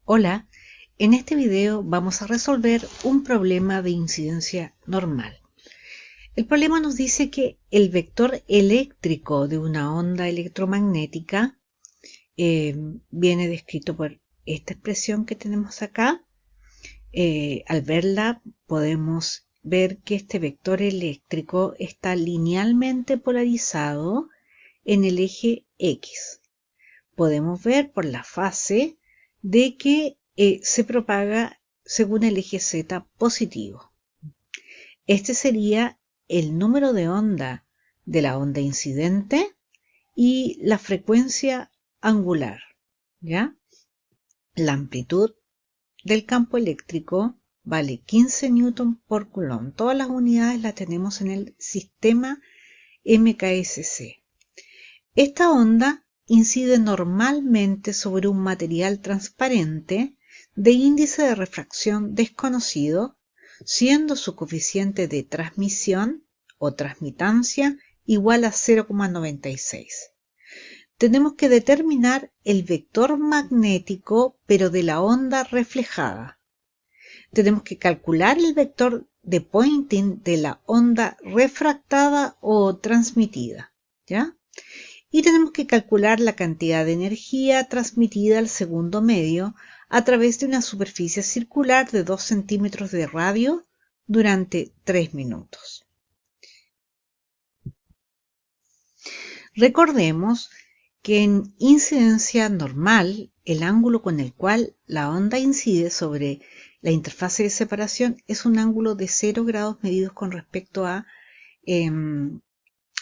Hola, en este video vamos a resolver un problema de incidencia normal. El problema nos dice que el vector eléctrico de una onda electromagnética viene descrito por esta expresión que tenemos acá. Al verla podemos ver que este vector eléctrico está linealmente polarizado en el eje X. Podemos ver por la fase de que se propaga según el eje Z positivo. Este sería el número de onda de la onda incidente y la frecuencia angular, ¿ya? La amplitud del campo eléctrico vale 15 newton por coulomb. Todas las unidades las tenemos en el sistema MKSC. Esta onda incide normalmente sobre un material transparente de índice de refracción desconocido, siendo su coeficiente de transmisión o transmitancia igual a 0,96. Tenemos que determinar el vector magnético, pero de la onda reflejada. Tenemos que calcular el vector de Poynting de la onda refractada o transmitida, ¿ya? Y tenemos que calcular la cantidad de energía transmitida al segundo medio a través de una superficie circular de 2 centímetros de radio durante 3 minutos. Recordemos que en incidencia normal, el ángulo con el cual la onda incide sobre la interfase de separación es un ángulo de 0 grados medidos con respecto a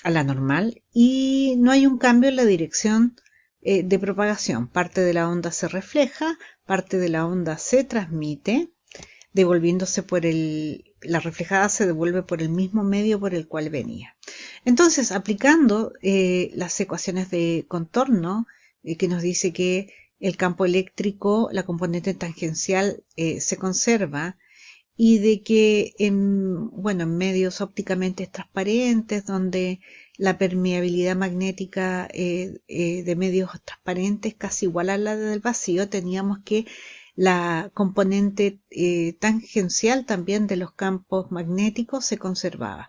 la normal, y no hay un cambio en la dirección de propagación. Parte de la onda se refleja, parte de la onda se transmite, devolviéndose la reflejada se devuelve por el mismo medio por el cual venía. Entonces, aplicando las ecuaciones de contorno, que nos dice que el campo eléctrico, la componente tangencial, se conserva, y de que en medios ópticamente transparentes, donde la permeabilidad magnética de medios transparentes casi igual a la del vacío, teníamos que la componente tangencial también de los campos magnéticos se conservaba.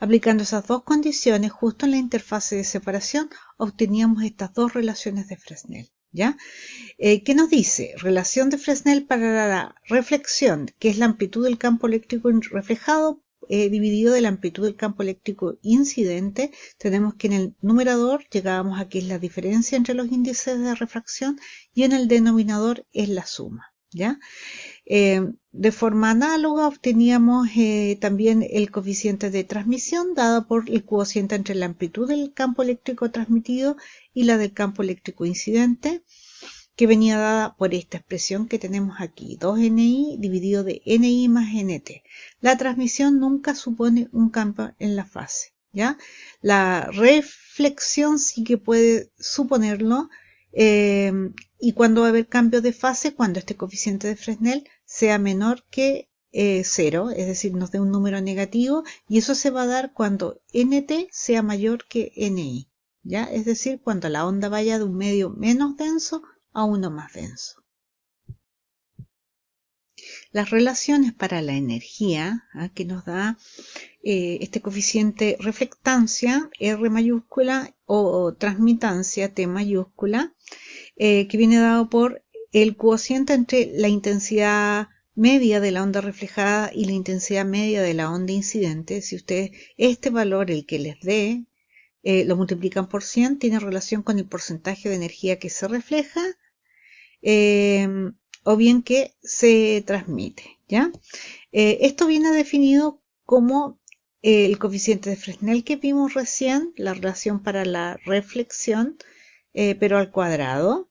Aplicando esas dos condiciones, justo en la interfase de separación, obteníamos estas dos relaciones de Fresnel, ¿ya? ¿Qué nos dice? Relación de Fresnel para la reflexión, que es la amplitud del campo eléctrico reflejado dividido de la amplitud del campo eléctrico incidente. Tenemos que en el numerador llegábamos a que es la diferencia entre los índices de refracción, y en el denominador es la suma, ¿ya? De forma análoga obteníamos también el coeficiente de transmisión dado por el cociente entre la amplitud del campo eléctrico transmitido y la del campo eléctrico incidente, que venía dada por esta expresión que tenemos aquí, 2NI dividido de NI más NT. La transmisión nunca supone un cambio en la fase, ¿ya? La reflexión sí que puede suponerlo, y cuando va a haber cambio de fase, cuando este coeficiente de Fresnel sea menor que 0, es decir, nos dé un número negativo, y eso se va a dar cuando NT sea mayor que NI, ¿ya? Es decir, cuando la onda vaya de un medio menos denso a uno más denso. Las relaciones para la energía, que nos da este coeficiente reflectancia, R mayúscula, o transmitancia, T mayúscula, que viene dado por el cociente entre la intensidad media de la onda reflejada y la intensidad media de la onda incidente. Si ustedes este valor, el que les dé, lo multiplican por 100, tiene relación con el porcentaje de energía que se refleja, o bien que se transmite, ¿ya? Esto viene definido como el coeficiente de Fresnel que vimos recién, la relación para la reflexión, pero al cuadrado,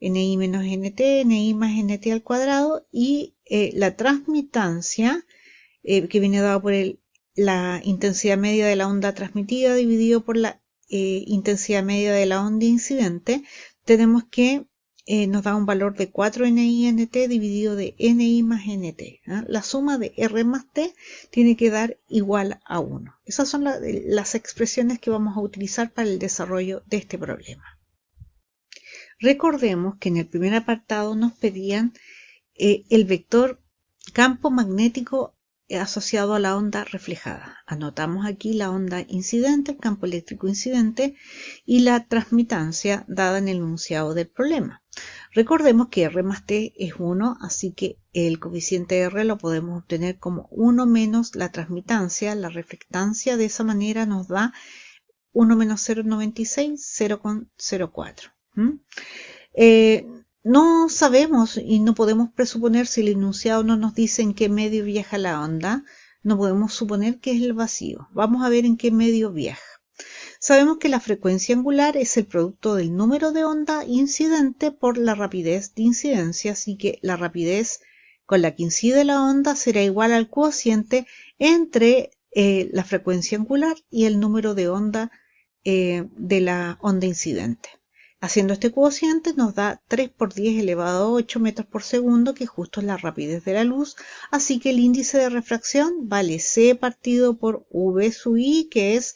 NI menos NT, NI más NT al cuadrado, y la transmitancia, que viene dado por la intensidad media de la onda transmitida dividido por la intensidad media de la onda incidente. Tenemos que nos da un valor de 4NI-NT dividido de NI más NT. La suma de R más T tiene que dar igual a 1. Esas son las expresiones que vamos a utilizar para el desarrollo de este problema. Recordemos que en el primer apartado nos pedían el vector campo magnético asociado a la onda reflejada. Anotamos aquí la onda incidente, el campo eléctrico incidente y la transmitancia dada en el enunciado del problema. Recordemos que R más T es 1, así que el coeficiente R lo podemos obtener como 1 menos la transmitancia. La reflectancia de esa manera nos da 1 menos 0,96, 0,04. No sabemos y no podemos presuponer, si el enunciado no nos dice en qué medio viaja la onda, no podemos suponer que es el vacío. Vamos a ver en qué medio viaja. Sabemos que la frecuencia angular es el producto del número de onda incidente por la rapidez de incidencia, así que la rapidez con la que incide la onda será igual al cociente entre la frecuencia angular y el número de onda de la onda incidente. Haciendo este cociente nos da 3 por 10 elevado a 8 metros por segundo, que justo es la rapidez de la luz, así que el índice de refracción vale C partido por V sub I, que es,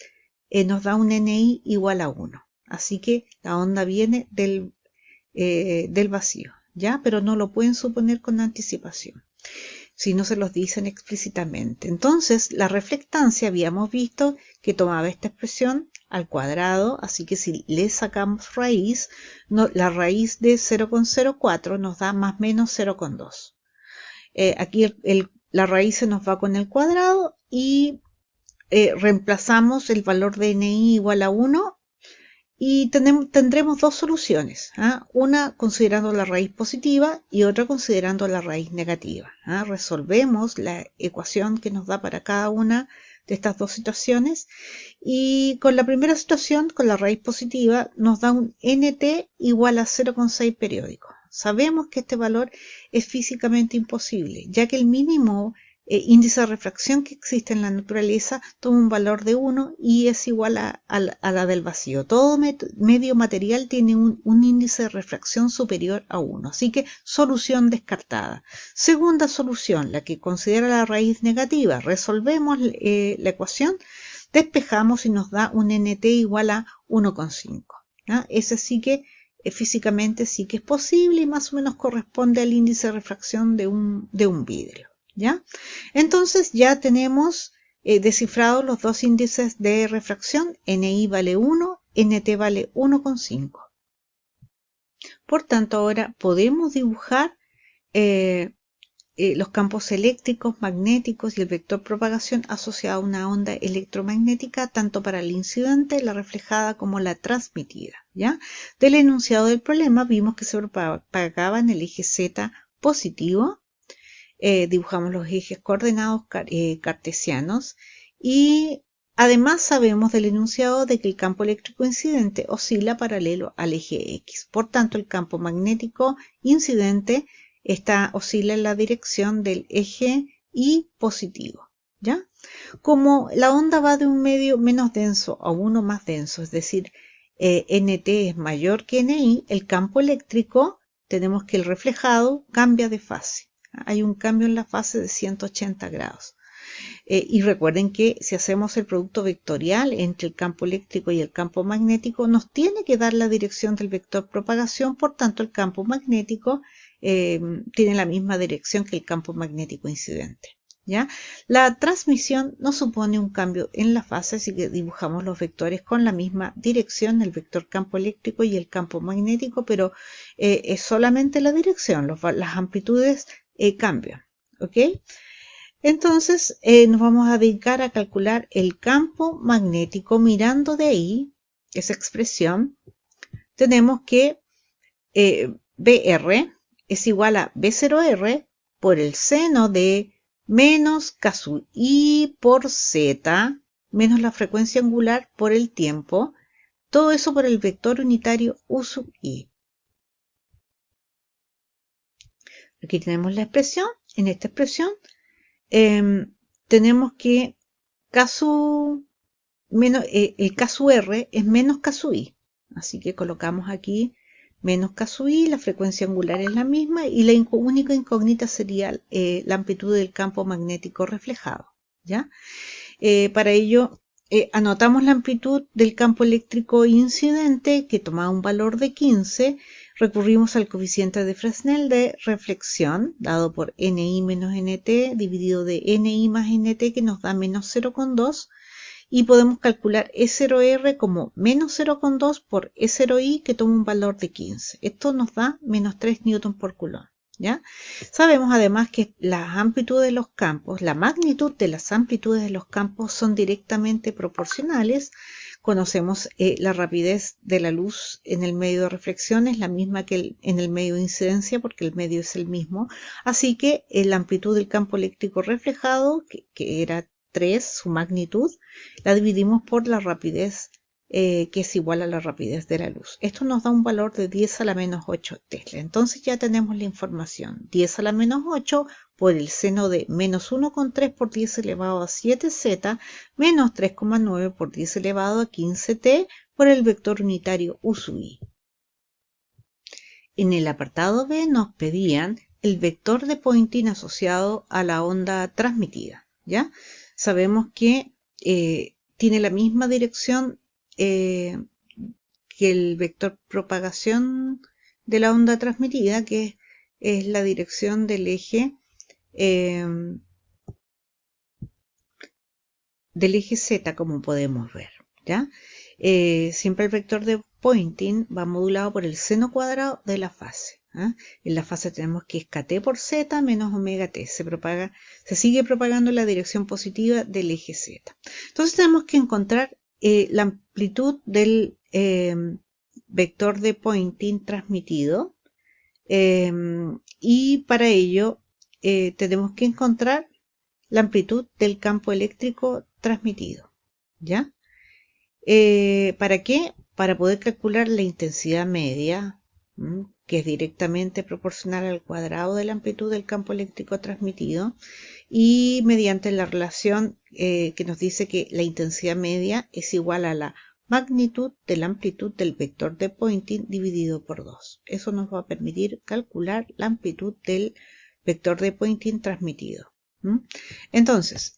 nos da un NI igual a 1. Así que la onda viene del vacío, ¿ya? Pero no lo pueden suponer con anticipación, si no se los dicen explícitamente. Entonces, la reflectancia habíamos visto que tomaba esta expresión al cuadrado, así que si le sacamos raíz, la raíz de 0,04 nos da más o menos 0,2. Aquí la raíz se nos va con el cuadrado y reemplazamos el valor de NI igual a 1 y tendremos dos soluciones, una considerando la raíz positiva y otra considerando la raíz negativa. Resolvemos la ecuación que nos da para cada una de estas dos situaciones y con la primera situación, con la raíz positiva, nos da un NT igual a 0,6 periódico. Sabemos que este valor es físicamente imposible, ya que el mínimo índice de refracción que existe en la naturaleza toma un valor de 1 y es igual a la del vacío. Todo medio material tiene un índice de refracción superior a 1, así que solución descartada. Segunda solución, la que considera la raíz negativa. Resolvemos la ecuación, despejamos y nos da un NT igual a 1,5. Ese sí que físicamente sí que es posible y más o menos corresponde al índice de refracción de un vidrio. ¿Ya? Entonces ya tenemos descifrados los dos índices de refracción, NI vale 1, NT vale 1,5. Por tanto, ahora podemos dibujar los campos eléctricos, magnéticos y el vector propagación asociado a una onda electromagnética, tanto para el incidente, la reflejada como la transmitida. ¿Ya? Del enunciado del problema vimos que se propagaba en el eje Z positivo. Dibujamos los ejes coordenados cartesianos y además sabemos del enunciado de que el campo eléctrico incidente oscila paralelo al eje X. Por tanto, el campo magnético incidente oscila en la dirección del eje Y positivo. ¿Ya? Como la onda va de un medio menos denso a uno más denso, es decir, NT es mayor que NI, el campo eléctrico, tenemos que el reflejado cambia de fase. Hay un cambio en la fase de 180 grados. Y recuerden que si hacemos el producto vectorial entre el campo eléctrico y el campo magnético, nos tiene que dar la dirección del vector propagación, por tanto el campo magnético tiene la misma dirección que el campo magnético incidente. ¿Ya? La transmisión no supone un cambio en la fase, así que dibujamos los vectores con la misma dirección, el vector campo eléctrico y el campo magnético, pero es solamente la dirección, las amplitudes cambian. ¿Ok? Entonces nos vamos a dedicar a calcular el campo magnético. Mirando de ahí esa expresión, tenemos que BR es igual a B0R por el seno de menos K sub I por Z menos la frecuencia angular por el tiempo, todo eso por el vector unitario U sub I. Aquí tenemos la expresión. En esta expresión tenemos que el K sub R es menos K sub I. Así que colocamos aquí menos K sub I, la frecuencia angular es la misma y la única incógnita sería la amplitud del campo magnético reflejado. ¿Ya? Para ello anotamos la amplitud del campo eléctrico incidente, que toma un valor de 15. recurrimos al coeficiente de Fresnel de reflexión, dado por NI menos NT, dividido de NI más NT, que nos da menos 0,2, y podemos calcular E0R como menos 0,2 por E0I, que toma un valor de 15. Esto nos da menos 3 Newton por Coulomb, ¿ya? Sabemos además que las amplitudes de los campos, la magnitud de las amplitudes de los campos son directamente proporcionales. Conocemos la rapidez de la luz en el medio de reflexión es la misma que en el medio de incidencia, porque el medio es el mismo. Así que la amplitud del campo eléctrico reflejado, que era 3, su magnitud, la dividimos por la rapidez, que es igual a la rapidez de la luz. Esto nos da un valor de 10 a la menos 8 Tesla. Entonces ya tenemos la información. 10 a la menos 8 por el seno de menos 1,3 por 10 elevado a 7Z menos 3,9 por 10 elevado a 15T por el vector unitario U sub I. En el apartado B nos pedían el vector de Poynting asociado a la onda transmitida, ¿ya? Sabemos que tiene la misma dirección que el vector propagación de la onda transmitida, que es la dirección del eje Z, como podemos ver, ¿ya? Siempre el vector de Poynting va modulado por el seno cuadrado de la fase. En la fase tenemos que es kt por z menos omega t. Se sigue propagando en la dirección positiva del eje z. Entonces tenemos que encontrar la amplitud del vector de Poynting transmitido, y para ello tenemos que encontrar la amplitud del campo eléctrico transmitido, ¿ya? ¿Para qué? Para poder calcular la intensidad media, que es directamente proporcional al cuadrado de la amplitud del campo eléctrico transmitido, y mediante la relación que nos dice que la intensidad media es igual a la magnitud de la amplitud del vector de Poynting dividido por 2. Eso nos va a permitir calcular la amplitud del vector de Poynting transmitido. Entonces,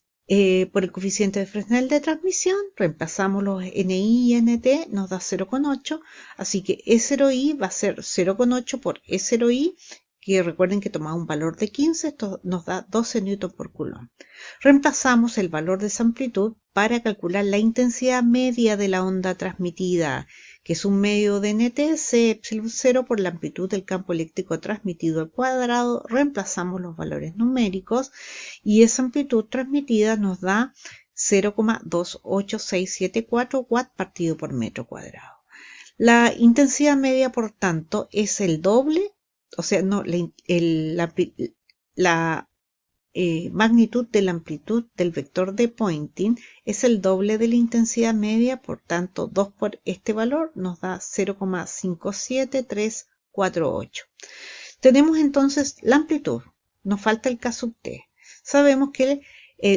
por el coeficiente de Fresnel de transmisión, reemplazamos los NI y NT, nos da 0,8, así que E0I va a ser 0,8 por E0I, que recuerden que tomaba un valor de 15, esto nos da 12 Newton por Coulomb. Reemplazamos el valor de esa amplitud para calcular la intensidad media de la onda transmitida, que es un medio de NT, C epsilon 0 por la amplitud del campo eléctrico transmitido al cuadrado. Reemplazamos los valores numéricos y esa amplitud transmitida nos da 0,28674 watts partido por metro cuadrado. La intensidad media, por tanto, es el doble, o sea, no, la magnitud de la amplitud del vector de Poynting es el doble de la intensidad media, por tanto 2 por este valor nos da 0,57348. Tenemos entonces la amplitud, nos falta el K sub t. Sabemos que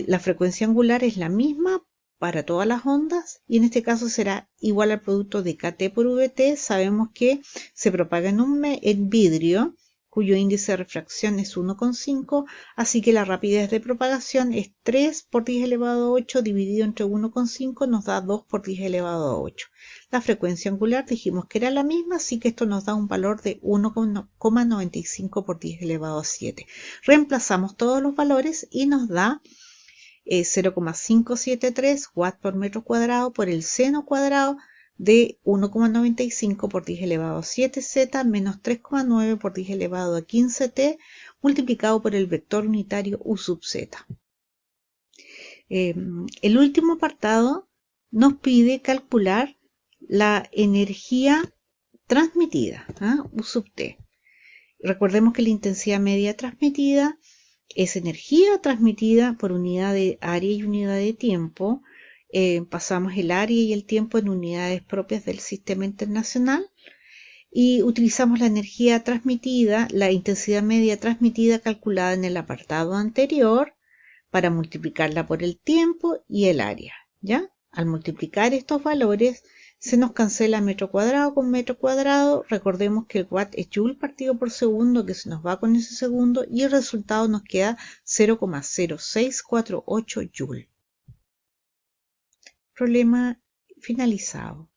la frecuencia angular es la misma para todas las ondas y en este caso será igual al producto de KT por VT. Sabemos que se propaga en vidrio, cuyo índice de refracción es 1,5, así que la rapidez de propagación es 3 por 10 elevado a 8 dividido entre 1,5 nos da 2 por 10 elevado a 8. La frecuencia angular dijimos que era la misma, así que esto nos da un valor de 1,95 por 10 elevado a 7. Reemplazamos todos los valores y nos da 0,573 watts por metro cuadrado por el seno cuadrado de 1,95 por 10 elevado a 7z menos 3,9 por 10 elevado a 15t multiplicado por el vector unitario u sub z. El último apartado nos pide calcular la energía transmitida, U sub t. Recordemos que la intensidad media transmitida es energía transmitida por unidad de área y unidad de tiempo. Pasamos el área y el tiempo en unidades propias del sistema internacional y utilizamos la energía transmitida, la intensidad media transmitida calculada en el apartado anterior para multiplicarla por el tiempo y el área, ¿ya? Al multiplicar estos valores se nos cancela metro cuadrado con metro cuadrado. Recordemos que el watt es joule partido por segundo, que se nos va con ese segundo, y el resultado nos queda 0,0648 joule. Problema finalizado.